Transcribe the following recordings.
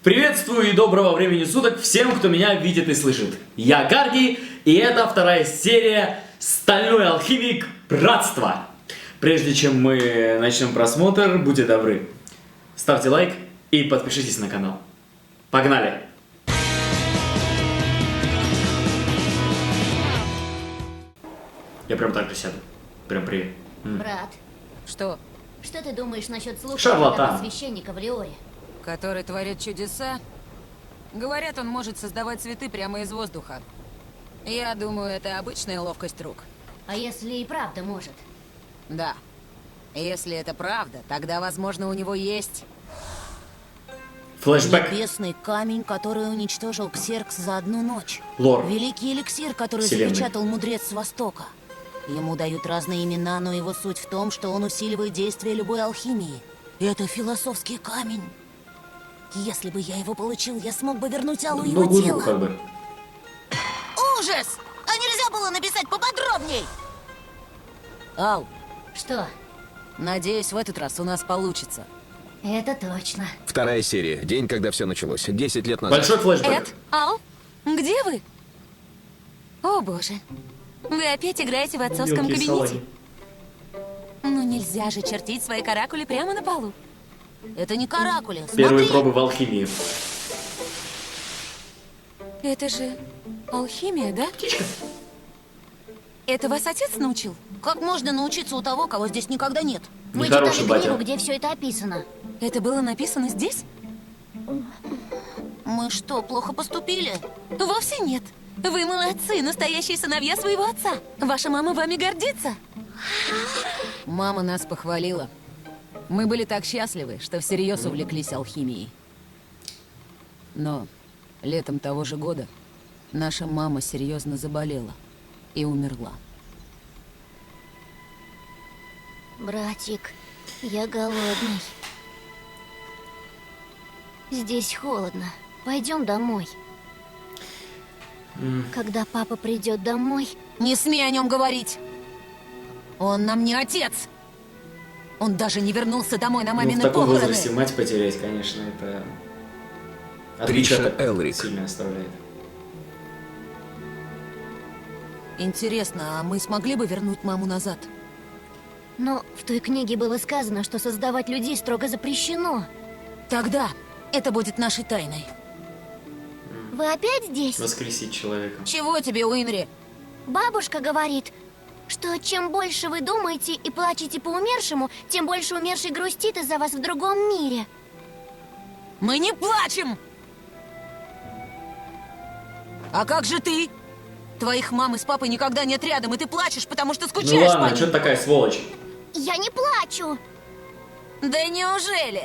Приветствую и доброго времени суток всем, кто меня видит и слышит. Я Гарги, и это вторая серия «Стальной алхимик. Братство». Прежде чем мы начнем просмотр, будьте добры, ставьте лайк и подпишитесь на канал. Погнали! Я прям так же сяду. Прям привет. Брат, Что? что ты думаешь насчет слухов Шарлатан. этого священника в Леоре? Который творит чудеса? Говорят, он может создавать цветы прямо из воздуха. Я думаю, это обычная ловкость рук. А если и правда может? Да. Если это правда, тогда, возможно, у него есть... Флэшбэк. Небесный камень, который уничтожил Ксеркс за одну ночь. Лор. Великий эликсир, который Вселенной. запечатал мудрец с Востока. Ему дают разные имена, но его суть в том, что он усиливает действие любой алхимии. Это философский камень. Если бы я его получил, я смог бы вернуть Аллу его Ну, тело. как бы. Ужас! А нельзя было написать поподробней? Ал, Что? надеюсь, в этот раз у нас получится. Это точно. Вторая серия. День, когда все началось. 10 лет назад. Большой флэшбэк. Эд, Ал, где вы? О, боже. Вы опять играете в отцовском Мелкие кабинете? салаги. Ну нельзя же чертить свои каракули прямо на полу. Это не каракули. Первые Смотри. пробы в алхимии. Это же алхимия, да? Птичка. Это вас отец научил? Как можно научиться у того, кого здесь никогда нет? Мы Нехороший читали батя. книгу, где все это описано. Это было написано здесь? Мы что, плохо поступили? Вовсе нет. Вы молодцы, настоящие сыновья своего отца. Ваша мама вами гордится. Мама нас похвалила. Мы были так счастливы, что всерьез увлеклись алхимией. Но летом того же года наша мама серьезно заболела и умерла. Братик, я голодный. Здесь холодно. Пойдем домой. Когда папа придет домой... Не смей о нем говорить! Он нам не отец! Он даже не вернулся домой на Ну, в мамины таком похороны. возрасте мать потерять, конечно, это... Триша Отпечаток Элрик. сильно оставляет. Интересно, а мы смогли бы вернуть маму назад? Но в той книге было сказано, что создавать людей строго запрещено. Тогда это будет нашей тайной. Вы опять здесь? Воскресить человека. Чего тебе, Уинри? Бабушка говорит, что чем больше вы думаете и плачете по умершему, тем больше умерший грустит из-за вас в другом мире. Мы не плачем! А как же ты? Твоих мамы с папой никогда нет рядом, и ты плачешь, потому что Ну скучаешь по ладно, ним. что ты такая сволочь? Я не плачу. Да неужели?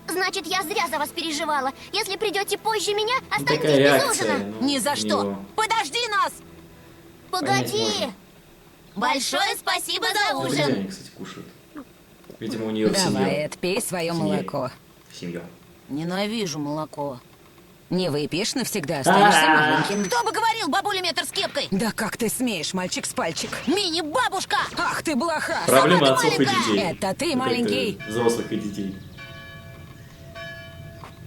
Значит, я зря за вас переживала. Если придете позже меня, Ну, останетесь такая без реакция. ужина. ну, Ни за у что! него. Подожди нас! Понять Погоди. можно. Большое спасибо за Добрый ужин. день, они, кстати, кушают. Видимо, у нее в семье. Давай, отпей свое Семье. молоко. Семья. Ненавижу молоко. Не выпьешь, навсегда останешься маленьким. Кто бы говорил, бабуля метр с кепкой? Да как ты смеешь, мальчик с пальчик? Мини-бабушка! Ах ты блоха! Проблема ты отцов и маленькая. детей. Это ты Как маленький. Взрослых и детей.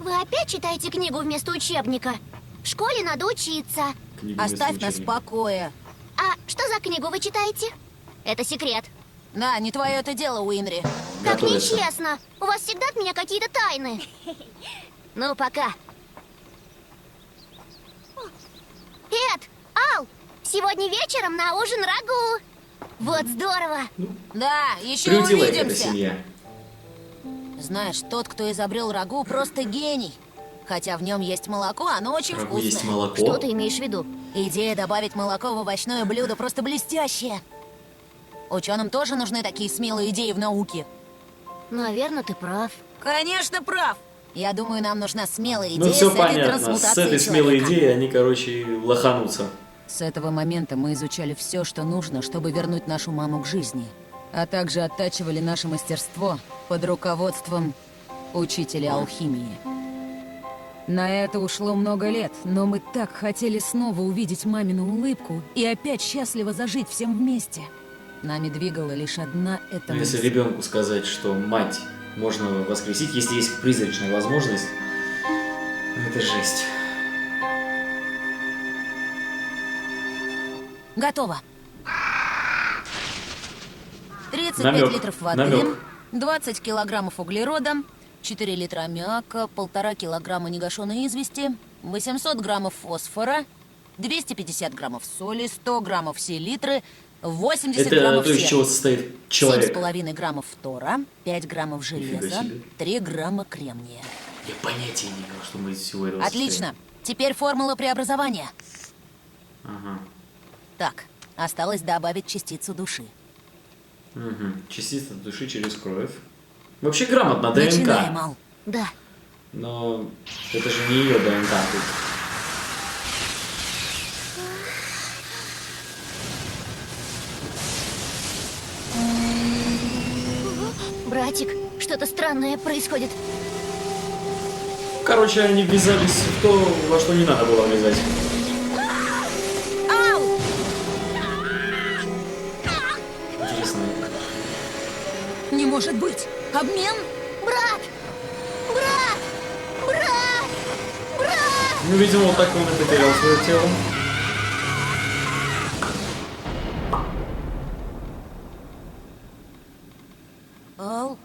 Вы опять читаете книгу вместо учебника? В школе надо учиться. Книгу Оставь вместо нас в учебника. покое. А что за книгу вы читаете? Это секрет. Да, не твое это дело, Уинри. Так Готовятся. нечестно. У вас всегда от меня какие-то тайны. Ну, пока. Эд, Ал, сегодня вечером на ужин рагу. Вот здорово. Да, еще Приютила их эта увидимся. семья. Знаешь, тот, кто изобрел рагу, просто гений. Хотя в нем есть молоко, оно очень Рагу вкусное. есть молоко? Что ты имеешь в виду? Идея добавить молоко в овощное блюдо просто блестящая. Ученым тоже нужны такие смелые идеи в науке. Наверное, ты прав. Конечно, прав. Я думаю, нам нужна смелая идея Ну все с этой понятно. С трансмутацией этой смелой человека. идеей они, короче, лоханутся. С этого момента мы изучали все, что нужно, чтобы вернуть нашу маму к жизни. А также оттачивали наше мастерство под руководством учителя алхимии. На это ушло много лет, но мы так хотели снова увидеть мамину улыбку и опять счастливо зажить всем вместе. Нами двигала лишь одна эта Но если мысль. ребенку сказать, что мать можно воскресить, если есть призрачная возможность, Это жесть. Готово. 35 Намек, литров воды, намек. 20 килограммов углерода, 4 литра аммиака, 1,5 килограмма негашенной извести, 800 граммов фосфора, 250 граммов соли, 100 граммов селитры, 80 Это граммов то, из серы, чего состоит человек. 7,5 граммов фтора, 5 граммов железа, себе. 3 грамма кремния. Я понятия не имел, что мы из всего этого Отлично. Теперь формула преобразования. состоим. Ага. Так, осталось добавить частицу души. Угу. Частица души через кровь. Вообще грамотно, ДНК. Начинаем, Ал. Да. Но это же не ее ДНК тут. Братик, что-то странное происходит. Короче, они ввязались в то, во что не надо было влезать. Ау! Интересно. Не может быть! Обмен? Брат! Брат! Брат! Брат! Ну, видимо, вот так он и потерял свое тело. Ал?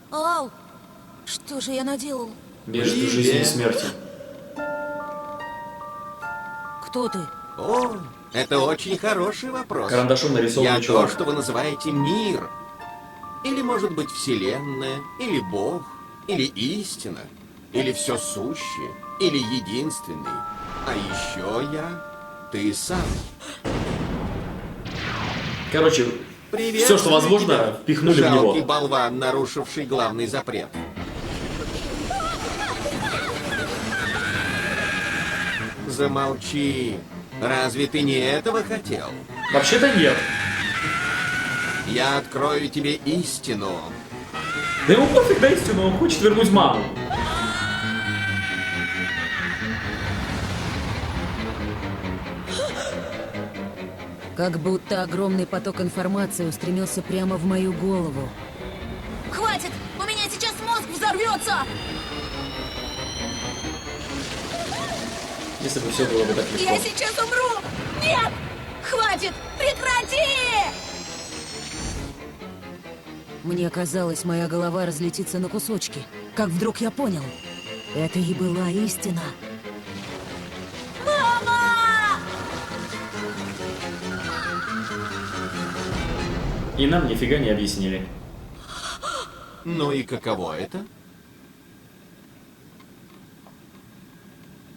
Ал! Что же я наделал? Между жизнью и смертью. Кто ты? О, это очень хороший вопрос. Карандашом нарисован Я то, чувак. что вы называете мир. Или, может быть, Вселенная, или Бог, или истина, или все сущее, или единственный. А еще я, ты сам. Короче, Привет, все, что возможно, тебя, впихнули в жалкий него. болван, нарушивший главный запрет. Замолчи. Разве ты не этого хотел? Вообще-то нет. Я открою тебе истину. Да ему пофиг на истину, он хочет вернуть маму. Как будто огромный поток информации устремился прямо в мою голову. Хватит! У меня сейчас мозг взорвется! Если бы все было бы так легко. Я сейчас умру! Нет! Хватит! Прекрати! Мне казалось, моя голова разлетится на кусочки. Как вдруг я понял. Это и была истина. Мама! И нам нифига не объяснили. Ну и каково это?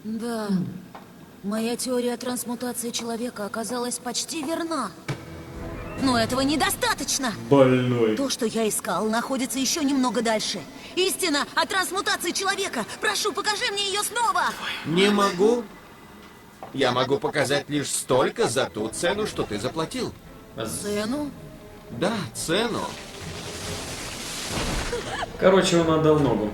Да, моя теория трансмутации человека оказалась почти верна. Но этого недостаточно. Больной. То, что я искал, находится еще немного дальше. Истина о трансмутации человека. Прошу, покажи мне ее снова. Не могу. Я могу показать лишь столько за ту цену, что ты заплатил. Цену? Да, цену. Короче, он отдал ногу.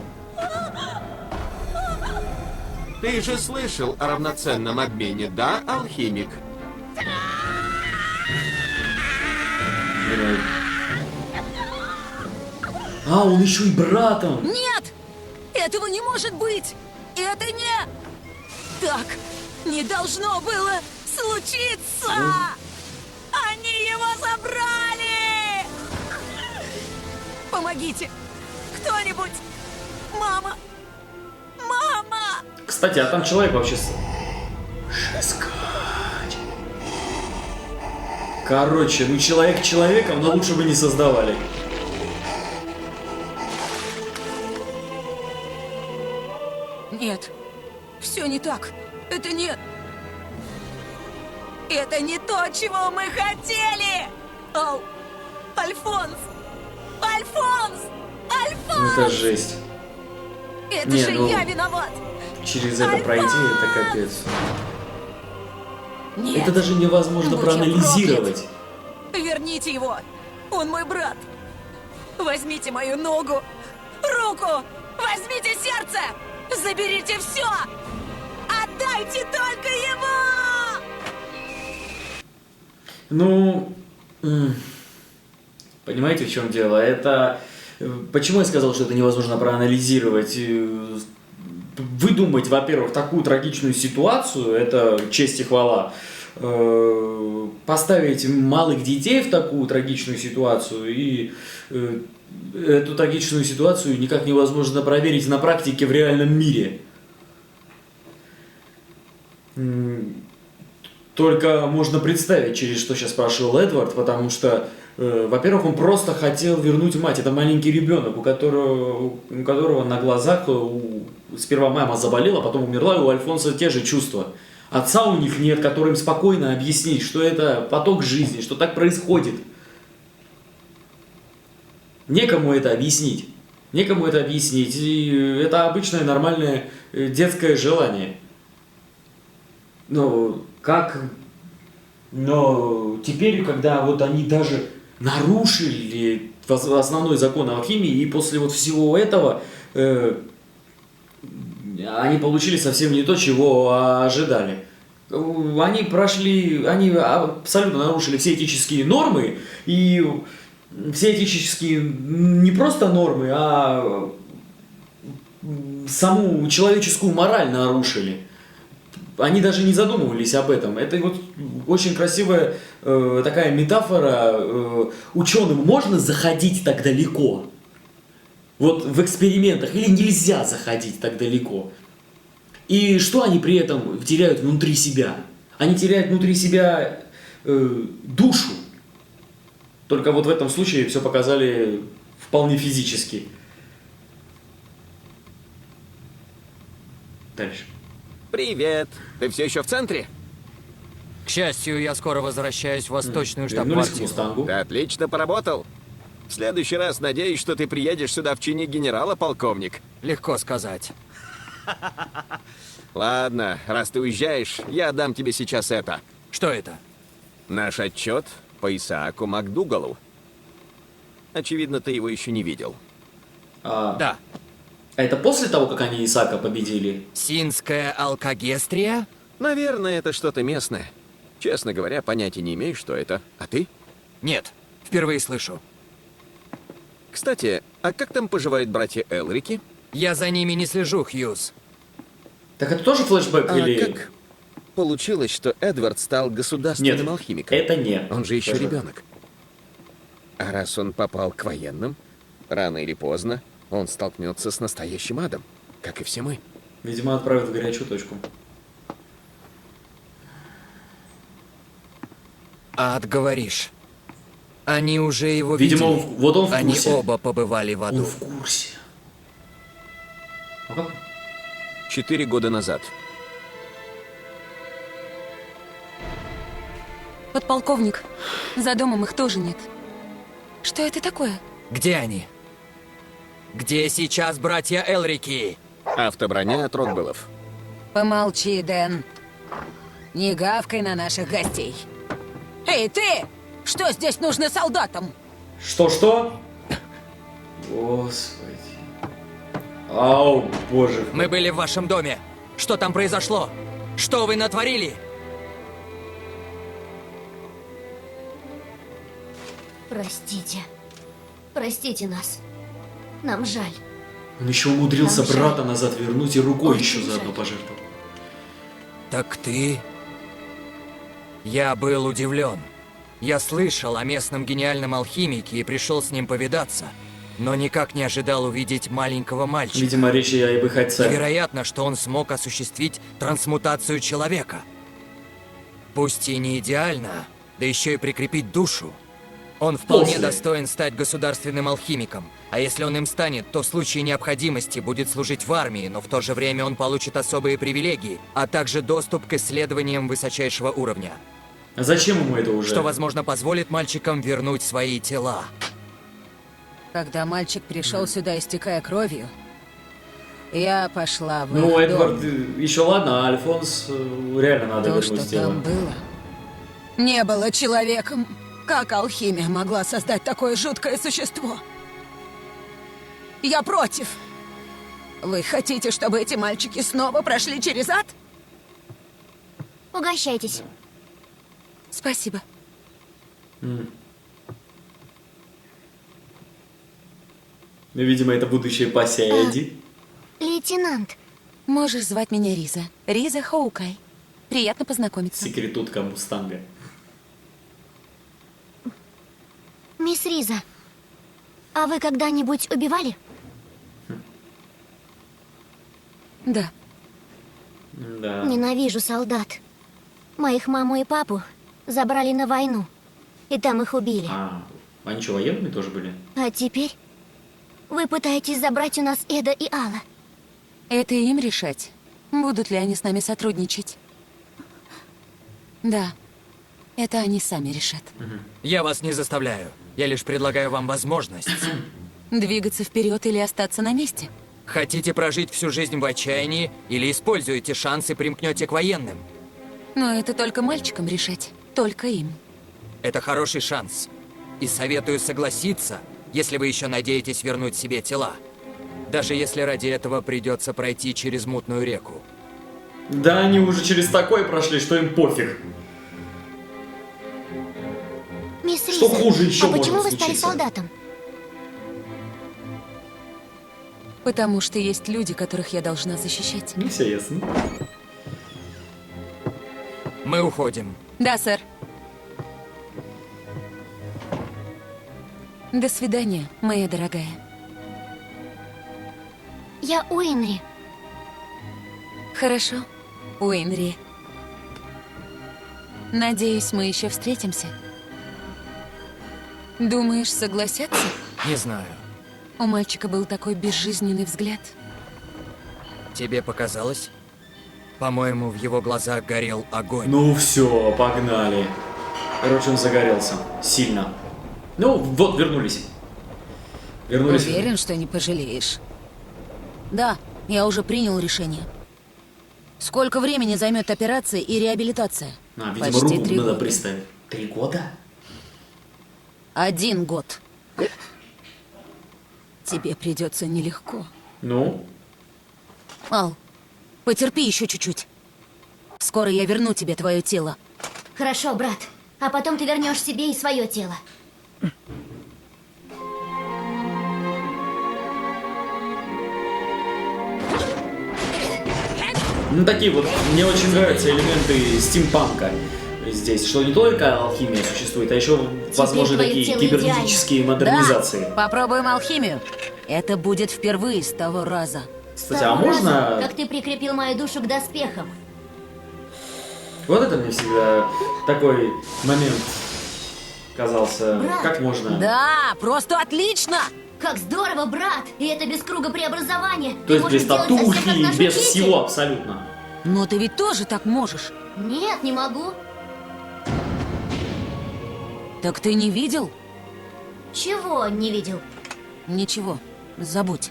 Ты же слышал о равноценном обмене, да, алхимик? Блин. А, он еще и братом. Нет! Этого не может быть! Это не... Так не должно было случиться! Они его забрали! Помогите! Кто-нибудь! Мама! Мама! Кстати, а там человек вообще... Шескач. Короче, ну человек человеком, но лучше бы не создавали. Нет, все не так. Это не... Это не то, чего мы хотели! Ау! Альфонс! Альфонс! Альфонс! Это жесть. Это Не, же ну, я виноват! Через это пройти, это капец. Нет, Это даже невозможно будь я проанализировать. верните его! Он мой брат! Возьмите мою ногу! Руку! Возьмите сердце! Заберите все! Отдайте только его! Ну, понимаете, в чем дело? Это... Почему я сказал, что это невозможно проанализировать? выдумать, во-первых, такую трагичную ситуацию, это честь и хвала. Поставить малых детей в такую трагичную ситуацию, и эту трагичную ситуацию никак невозможно проверить на практике в реальном мире. Только можно представить, через что сейчас прошел Эдвард, потому что, во-первых, он просто хотел вернуть мать. Это маленький ребенок, у которого на глазах сперва мама заболела, потом умерла, и у Альфонса те же чувства. Отца у них нет, который им спокойно объяснить, что это поток жизни, что так происходит. Некому это объяснить. Некому это объяснить. И это обычное нормальное детское желание. Но теперь, когда вот они даже нарушили основной закон алхимии, и после вот всего этого они получили совсем не то, чего ожидали. Они абсолютно нарушили все этические нормы, и все этические не просто нормы, а саму человеческую мораль нарушили. Они даже не задумывались об этом. Это вот очень красивая такая метафора. Ученым можно заходить так далеко? Вот в экспериментах или нельзя заходить так далеко? И что они при этом теряют внутри себя? Они теряют внутри себя душу. Только вот в этом случае все показали вполне физически. Дальше. Привет. Ты все еще в центре? К счастью, я скоро возвращаюсь в восточную Вернулись к штаб-квартиру. Мустангу. Ты отлично поработал. В следующий раз надеюсь, что ты приедешь сюда в чине генерала, полковник. Легко сказать. Ладно, раз ты уезжаешь, я отдам тебе сейчас это. Что это? Наш отчет по Исааку МакДугалу. Очевидно, ты его еще не видел. Да. А это после того, как они Исаака победили? Синская алкогестрия? Наверное, это что-то местное. Честно говоря, понятия не имею, что это. А ты? Нет. Впервые слышу. Кстати, а как там поживают братья Элрики? Я за ними не слежу, Хьюз. Так это тоже флешбэк или... Как получилось, что Эдвард стал государственным Нет, алхимиком? это не. Он же еще флешбэк. ребенок. А раз он попал к военным, рано или поздно он столкнется с настоящим адом, как и все мы. Видимо, отправят в горячую точку. Ад, говоришь. Они уже его Видимо, видели. вот он в Они курсе. оба побывали в Он аду. в курсе. А как? 4 года назад. Подполковник, за домом их тоже нет. Что это такое? Где они? Где сейчас братья Элрики? Автоброня от Роквеллов. Помолчи, Дэн. Не гавкай на наших гостей. Эй, ты! Что здесь нужно солдатам? Что? Господи. Ау, боже. Мы были в вашем доме. Что там произошло? Что вы натворили? Простите. Простите нас. Нам жаль. Он еще умудрился Нам жаль. брата назад вернуть и рукой Очень еще заодно жаль. пожертвовал. Так ты... Я был удивлен. Я слышал о местном гениальном алхимике и пришел с ним повидаться, но никак не ожидал увидеть маленького мальчика. Видимо, речь и об их отце. Невероятно, что он смог осуществить трансмутацию человека. Пусть и не идеально, да еще и прикрепить душу. Он вполне После. достоин стать государственным алхимиком. А если он им станет, то в случае необходимости будет служить в армии, но в то же время он получит особые привилегии, а также доступ к исследованиям высочайшего уровня, А зачем ему это уже? что, возможно, позволит мальчикам вернуть свои тела. Когда мальчик пришел сюда, истекая кровью, я пошла в Ну, их Эдвард, дом. еще ладно, а Альфонс реально надо То, вернуть что тело. там было, не было человеком. Как алхимия могла создать такое жуткое существо? Я против. Вы хотите, чтобы эти мальчики снова прошли через ад? Угощайтесь. Спасибо. Ну, видимо, это будущее пассия Эдди. Лейтенант, Можешь звать меня Риза. Риза Хоукай. Приятно познакомиться. Секретутка Мустанга. Мисс Риза, а вы когда-нибудь убивали? Да. Да. Ненавижу солдат. Моих маму и папу забрали на войну. И там их убили. А, они что, военными тоже были? А теперь вы пытаетесь забрать у нас Эда и Алла. Это им решать, будут ли они с нами сотрудничать. Да, это они сами решат. Я вас не заставляю. Я лишь предлагаю вам возможность. Двигаться вперед или остаться на месте. Хотите прожить всю жизнь в отчаянии или используете шанс и примкнете к военным? Но это только мальчикам решать. Только им. Это хороший шанс. И советую согласиться, если вы еще надеетесь вернуть себе тела. Даже если ради этого придется пройти через мутную реку. Да, они уже через такое прошли, что им пофиг. Мисс Риза, Что хуже еще а почему может вы стали случиться? солдатом? Потому что есть люди, которых я должна защищать. Ну, все ясно. Мы уходим. Да, сэр. До свидания, моя дорогая. Я Уинри. Хорошо, Уинри. Надеюсь, мы еще встретимся. Думаешь, согласятся? Не знаю. У мальчика был такой безжизненный взгляд. Тебе показалось? По-моему, в его глазах горел огонь. Ну все, погнали. Короче, он загорелся. Сильно. Ну, вот, вернулись. Вернулись. Уверен, что не пожалеешь? Да, я уже принял решение. Сколько времени займет операция и реабилитация? А, видимо, Почти руку 3 надо года. приставить. 3 года? 1 год. Тебе придется нелегко. Ну? Ал, потерпи еще чуть-чуть. Скоро я верну тебе твое тело. Хорошо, брат. А потом ты вернешь себе и свое тело. Ну, такие вот, мне очень нравятся элементы стимпанка здесь, что не только алхимия существует, а еще, возможно, твое такие тело кибернетические модернизации. Да, попробуем алхимию. Это будет впервые с того раза. Кстати, а можно... Как ты прикрепил мою душу к доспехам. Вот это мне всегда такой момент казался. Брат. Как можно... Да, просто отлично! Как здорово, брат! И это без круга преобразования. То Ты есть можешь без делать совсем как татухи, наш без учитель. всего абсолютно. Но ты ведь тоже так можешь. Нет, не могу. Так ты не видел? Чего не видел? Ничего, забудь.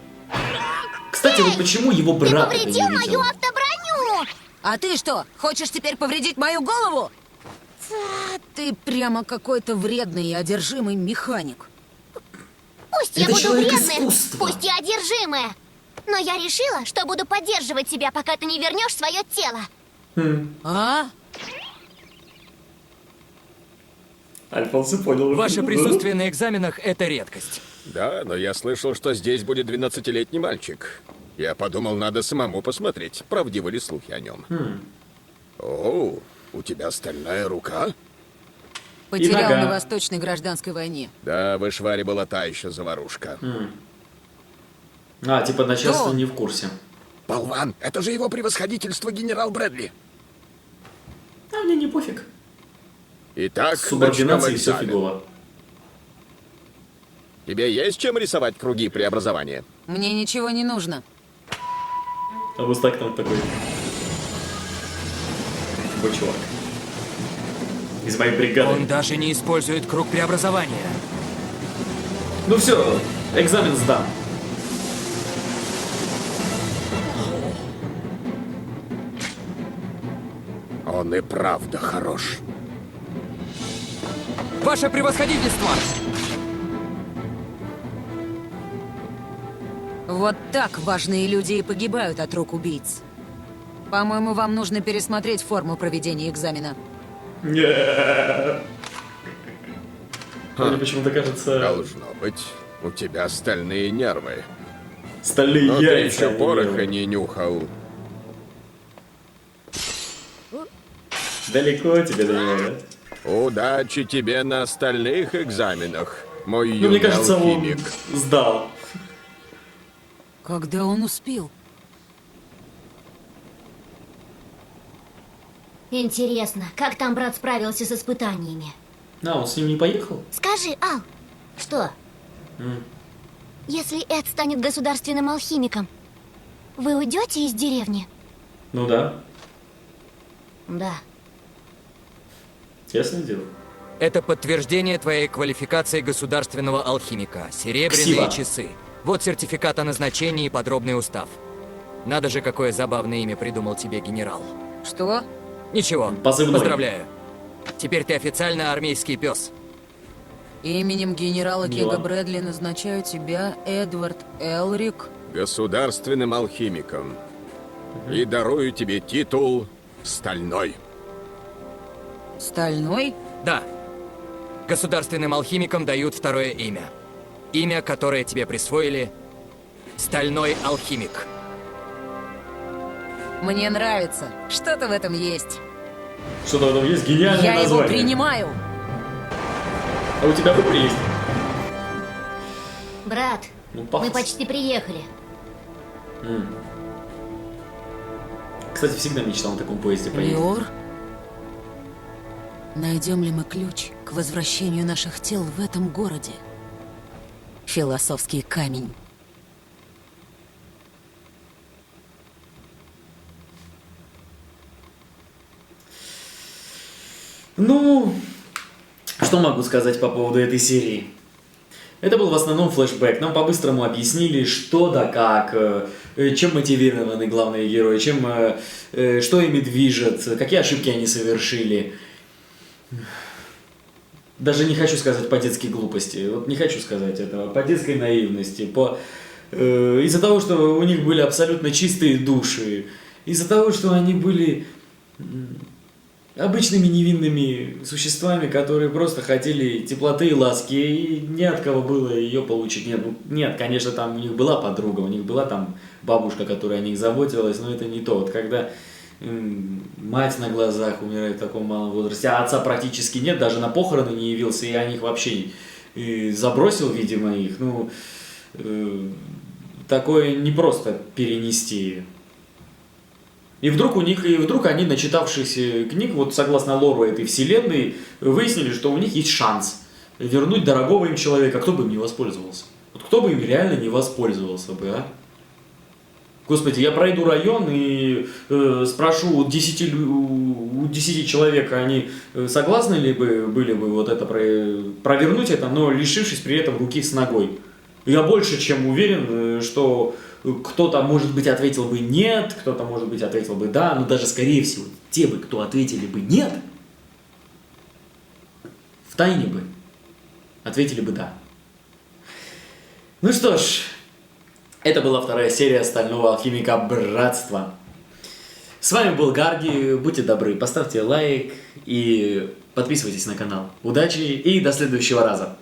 Кстати, вот почему его брат это не Повредил видел? мою автоброню! А ты что, хочешь теперь повредить мою голову? Ты прямо какой-то вредный и одержимый механик. Пусть я Это буду человек вредным, искусства. пусть я одержимая. Но я решила, что буду поддерживать тебя, пока ты не вернешь свое тело. А? Альфонсо понял. Ваше присутствие на экзаменах – это редкость. Да, но я слышал, что здесь будет 12-летний мальчик. Я подумал, надо самому посмотреть, правдивы ли слухи о нем. О, у тебя стальная рука? Потерял нога. на Восточной гражданской войне. Да, в Ишваре была та еще заварушка. А, типа начальство Кто? не в курсе. Болван, это же его превосходительство генерал Брэдли. А мне не пофиг. Итак, С субординацией начнем все экзамен. фигово. Тебе есть чем рисовать круги преобразования? Мне ничего не нужно. А вот так там такой. Такой чувак. Из моей бригады. Он даже не использует круг преобразования. Ну все, экзамен сдан. Он и правда хорош. Ваше превосходительство! Вот так важные люди и погибают от рук убийц. По-моему, вам нужно пересмотреть форму проведения экзамена. Мне почему-то кажется, Должно быть, у тебя стальные нервы. стальные Но ты яйца. еще пороха не нюхал. Далеко тебе до него, да? Удачи тебе на остальных экзаменах, мой Ну, мне юный кажется, он алхимик. сдал. Когда он успел? Интересно, как там брат справился с испытаниями? А, он с ним не поехал? Скажи, Ал, что? М. Если Эд станет государственным алхимиком, вы уйдете из деревни? Ну да, Да. ясное дело. Это подтверждение твоей квалификации государственного алхимика. Серебряные Ксива. часы. Вот сертификат о назначении и подробный устав. Надо же, какое забавное имя придумал тебе генерал. Что? Ничего, Позывной. поздравляю. Теперь ты официально армейский пес. Именем генерала Мило. Кега Брэдли назначаю тебя Эдвард Элрик. Государственным алхимиком. И дарую тебе титул «Стальной». Стальной? Да. Государственным алхимикам дают второе имя. Имя, которое тебе присвоили – Стальной алхимик. Мне нравится. Что-то в этом есть. Что-то там есть гениальное Я его название. принимаю. А у тебя выбор есть? Брат, Ну, мы пафос. почти приехали. Кстати, всегда мечтал на таком поезде поехать. Леор? Найдем ли мы ключ к возвращению наших тел в этом городе? Философский камень. Ну, что могу сказать по поводу этой серии? Это был в основном флешбэк. Нам по-быстрому объяснили, что да как, чем мотивированы главные герои, что ими движет, какие ошибки они совершили. Даже не хочу сказать по детской глупости, вот не хочу сказать этого, по детской наивности, из-за того, что у них были абсолютно чистые души, из-за того, что они были обычными невинными существами, которые просто хотели теплоты и ласки, и не от кого было ее получить. Нет, конечно, там у них была подруга, у них была там бабушка, которая о них заботилась, но это не то. Вот когда мать на глазах умирает в таком малом возрасте, а отца практически нет, даже на похороны не явился, и о них вообще забросил, видимо, их. Такое не просто перенести. И вдруг они, начитавшись книг, вот согласно лору этой вселенной, выяснили, что у них есть шанс вернуть дорогого им человека. Кто бы им не воспользовался? Вот кто бы им реально не воспользовался бы, а? Господи, я пройду район и спрошу у 10 человек, они согласны ли были бы вот это провернуть это, но лишившись при этом руки с ногой. Я больше чем уверен, что кто-то, может быть, ответил бы нет, кто-то, может быть, ответил бы да, но даже, скорее всего, те бы, кто ответили бы нет, втайне бы ответили бы да. Ну что ж, это была вторая серия «Стального алхимика. Братство». С вами был Гарги, будьте добры, поставьте лайк и подписывайтесь на канал. Удачи и до следующего раза!